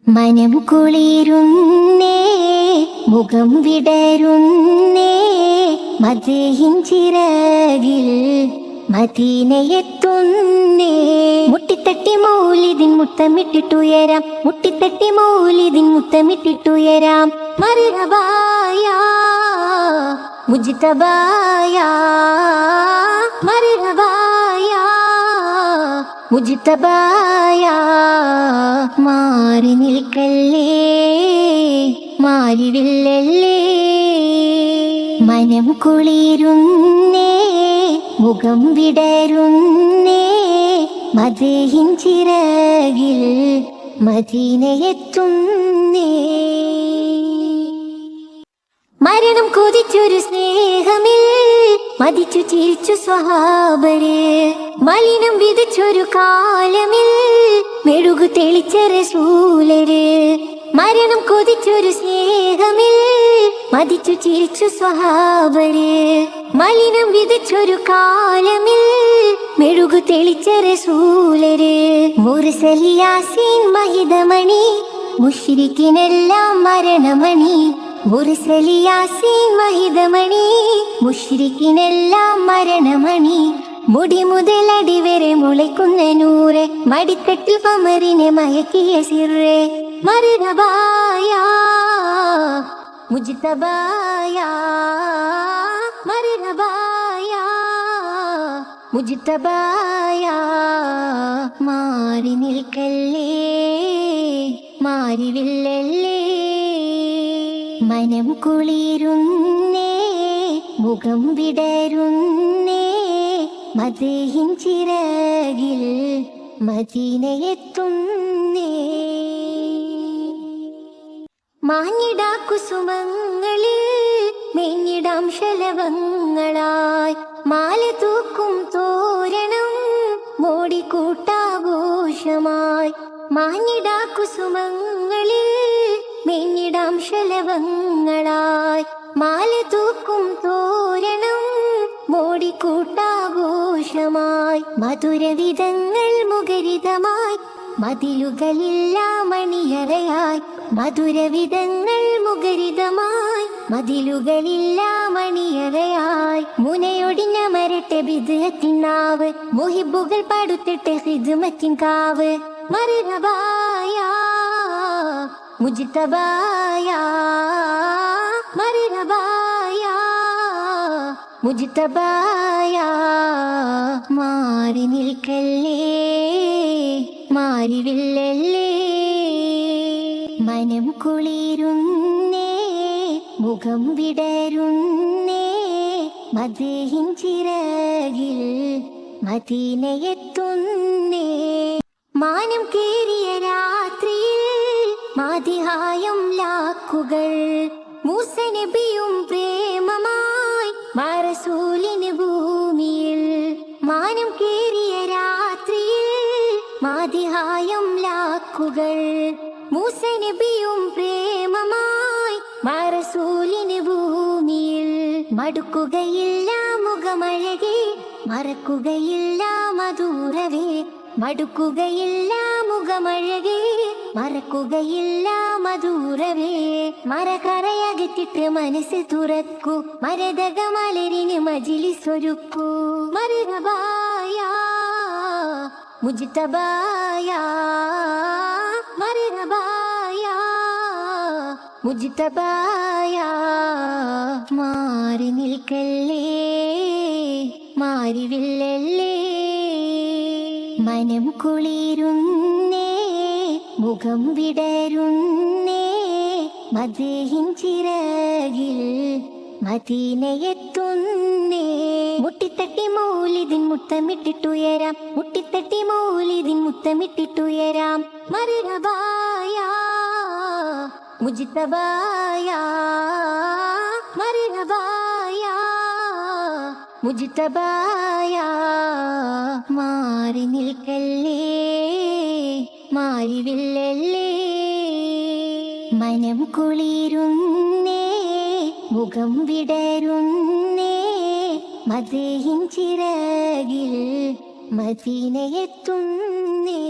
മനം കുളിരുന്നേ, മുഖം വിടരുന്നേ, മദീഹിൻ ചിറകിൽ മദീനയെത്തുന്നേ. മുട്ടിത്തട്ടി മൗലിദിൻ മുത്തമിട്ടിട്ടുയരാം, മുട്ടിത്തട്ടി മൗലിദിൻ മുത്തമിട്ടിട്ടുയരാം. മർഹബായ മുജ്തബായ, മർഹബായ മുജ്തബായ. മാറി നിൽക്കല്ലേ, മാറിവില്ലല്ലേ. മനം കുളിരുന്നേ, മുഖം വിടരുന്നേ, മദീഹിൻ ചിറകിൽ മദീനയെത്തുന്നേ. മരണം കൊതിച്ചൊരു സ്നേഹമിൽ മതിച്ചു ചിരിച്ചു സ്വഹാബര്, മലിനം വിതച്ചൊരു കാലമിൽ മെഴുകു തെളിച്ച റസൂലര്. മരണം കൊതിച്ചൊരു സ്നേഹമിൽ മതിച്ചു ചിരിച്ചു സ്വഹാബര്, മലിനം വിതച്ചൊരു കാലമിൽ മെഴുകു തെളിച്ച റസൂലര്. മുർസൽ യാസീൻ മഹിതമണി, മുശ്രിക്കിനെല്ലാം മരണമണി. മുർസൽ യാസീൻ മഹിതമണി, മുശ്രിക്കിനെല്ലാം മരണമണി. മുടി മുതൽ അടിവരെ മുളയ്ക്കുന്ന നൂറെ, മടിത്തട്ടിൽ കമറിനെ മയക്കിയ സിറെ. മർഹബായ മുജ്തബായ, മർഹബായ മുജ്തബായ. മാറി നിൽക്കല്ലേ, മാറിവില്ലല്ലേ. മനം കുളിരുന്നേ, മുഖം വിടരുന്നേ, മദീഹിൻ ചിറകിൽ മദീനയെത്തുന്നേ. മാഞ്ഞിടാ കുസുമങ്ങളിൽ മേഞ്ഞിടാം ശലഭങ്ങളായി, മാല തൂക്കും തോരണം മോടിക്കൂട്ടാഘോഷമായി. മാഞ്ഞിടാ കുസുമങ്ങളിൽ മേഞ്ഞിടാം ശലഭങ്ങളായി, മാല തൂക്കും തോരണം മോടിക്കൂട്ടാഘോഷമായി. മധുരവിധങ്ങൾ മുഖരിതമായി, മതിലുകളില്ല മണിയറയായി. മധുരവിധങ്ങൾ മുഖരിതമായി, മതിലുകളില്ല മണിയറയായി. മുനയൊടിഞ്ഞ മരട്ടെ ബിദ്അത്തിനാവ്, മുഹിബുകൾ പടുത്തിട്ട് ഹിദ്മത്തിൻ കാവ്. മർഹബായ മുജ്തബായ, മർഹബായ മുജ്തബായ. മാറി നിൽക്കല്ലേ, മാറിവില്ലല്ലേ. മനം കുളിരുന്നേ, മുഖം വിടരുന്നേ, മദീഹിൻ ചിറകിൽ മദീനയെത്തുന്നേ. മാനം കേറിയ രാത്രിയിൽ മാതിഹായം ലാക്കുകൾ, മൂസ നബിയും പ്രേമമായി റസൂലിന് ഭൂമിയിൽ. മാനം കേറിയ രാത്രിയിൽ മാതിഹായം ലാക്കുകൾ, മൂസ നബിയും പ്രേമമായി റസൂലിന് ഭൂമിയിൽ. മടുക്കുകയില്ല മുഖമഴകെ, മറക്കുകയില്ല മധുരവേ. മടുക്കുകയില്ല മുഖമഴകെ, മറക്കുകയില്ല മധുരവേ. മറകറയകറ്റിട്ട് മനസ്സ് തുറക്കൂ, മരതക മലരിന് മജ്‌ലിസൊരുക്കൂ. മർഹബായ മുജ്തബായ, മർഹബായ മുജ്തബായ. മാറി നിൽക്കല്ലേ, മാറിവില്ലല്ലേ. മനം കുളിരുന്നേ, മുഖം വിടരുന്നേ, മദീഹിൻ ചിറകിൽ മദീനയെത്തുന്നേ. മുട്ടിത്തട്ടി മൗലിദിൻ മുത്തമിട്ടിട്ടുയരാം, മുട്ടിത്തട്ടി മൗലിദിൻ മുത്തമിട്ടിട്ടുയരാം. മർഹബായ മുജ്തബായ, മർഹബായ മുജ്തബായ. മാറി നിൽക്കല്ലേ, മാറിവില്ലല്ലേ. മനം കുളിരുന്നേ, മുഖം വിടരുന്നേ, മദീഹിൻ ചിറകിൽ മദീനയെത്തുന്നേ.